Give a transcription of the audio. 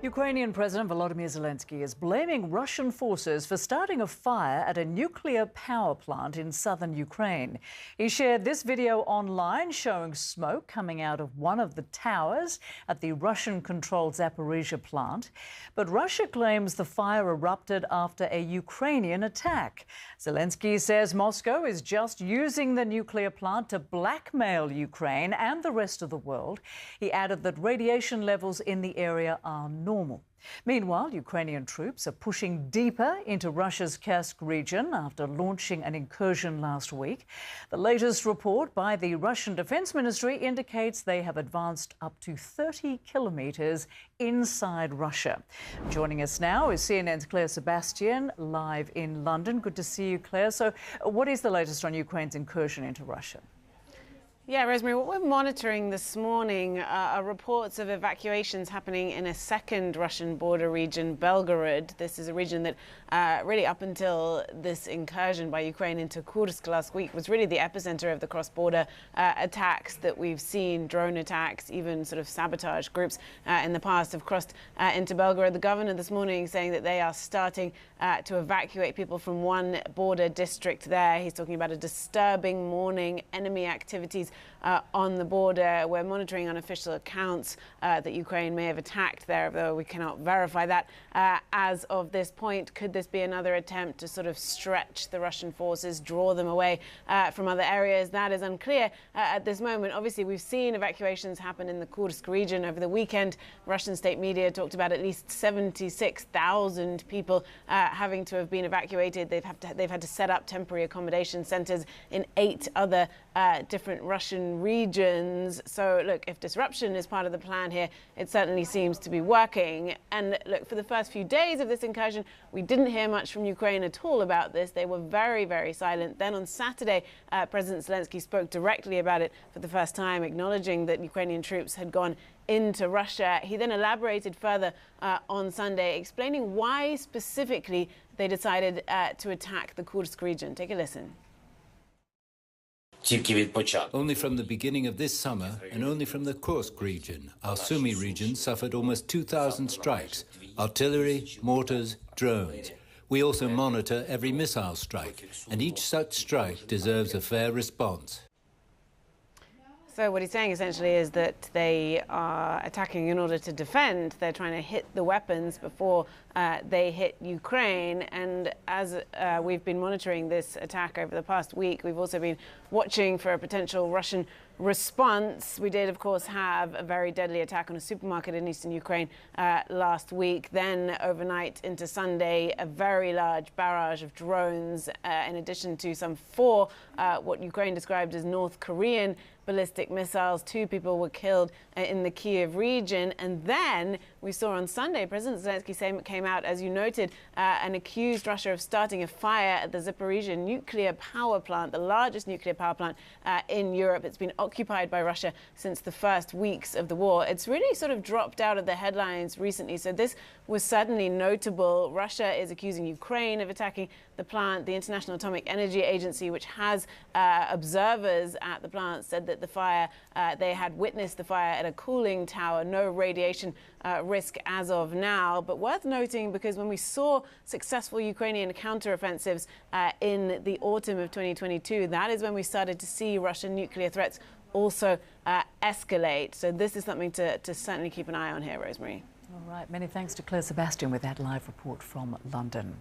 Ukrainian President Volodymyr Zelensky is blaming Russian forces for starting a fire at a nuclear power plant in southern Ukraine. He shared this video online showing smoke coming out of one of the towers at the Russian-controlled Zaporizhzhia plant. But Russia claims the fire erupted after a Ukrainian attack. Zelensky says Moscow is just using the nuclear plant to blackmail Ukraine and the rest of the world. He added that radiation levels in the area are normal. Meanwhile, Ukrainian troops are pushing deeper into Russia's Kursk region after launching an incursion last week. The latest report by the Russian Defense Ministry indicates they have advanced up to 30 kilometres inside Russia. Joining us now is CNN's Clare Sebastian, live in London. Good to see you, Clare. So what is the latest on Ukraine's incursion into Russia? Yeah, Rosemary, what we're monitoring this morning are reports of evacuations happening in a second Russian border region, Belgorod. This is a region that really up until this incursion by Ukraine into Kursk last week was really the epicenter of the cross-border attacks that we've seen, drone attacks, even sort of sabotage groups in the past have crossed into Belgorod. The governor this morning saying that they are starting to evacuate people from one border district there. He's talking about a disturbing morning, enemy activities on the border. We're monitoring unofficial accounts that Ukraine may have attacked there, though we cannot verify that as of this point. Could this be another attempt to sort of stretch the Russian forces, draw them away from other areas? That is unclear at this moment. Obviously, we've seen evacuations happen in the Kursk region over the weekend. Russian state media talked about at least 76,000 people having to have been evacuated. They've had to set up temporary accommodation centers in 8 other different Russian regions. So look, if disruption is part of the plan here, it certainly seems to be working. And look, for the first few days of this incursion, we didn't hear much from Ukraine at all about this. They were very, very silent. Then on Saturday, President Zelensky spoke directly about it for the first time, acknowledging that Ukrainian troops had gone into Russia. He then elaborated further on Sunday, explaining why specifically they decided to attack the Kursk region. Take a listen. Only from the beginning of this summer and only from the Kursk region, our Sumy region suffered almost 2,000 strikes, artillery, mortars, drones. We also monitor every missile strike, and each such strike deserves a fair response. So what he's saying essentially is that they are attacking in order to defend. They're trying to hit the weapons before they hit Ukraine. And as we've been monitoring this attack over the past week, we've also been watching for a potential Russian response. We did, of course, have a very deadly attack on a supermarket in eastern Ukraine last week. Then overnight into Sunday, a very large barrage of drones, in addition to some 4 what Ukraine described as North Korean ballistic missiles. 2 people were killed in the Kyiv region. And then we saw on Sunday, President Zelensky came out, as you noted, and accused Russia of starting a fire at the Zaporizhzhia nuclear power plant, the largest nuclear power plant in Europe. It's been occupied by Russia since the first weeks of the war. It's really sort of dropped out of the headlines recently. So this was certainly notable. Russia is accusing Ukraine of attacking the plant. The International Atomic Energy Agency, which has observers at the plant, said that the fire, they had witnessed the fire at a cooling tower, no radiation risk as of now. But worth noting, because when we saw successful Ukrainian counteroffensives in the autumn of 2022, that is when we started to see Russian nuclear threats also escalate. So this is something to certainly keep an eye on here, Rosemary. All right, many thanks to Clare Sebastian with that live report from London.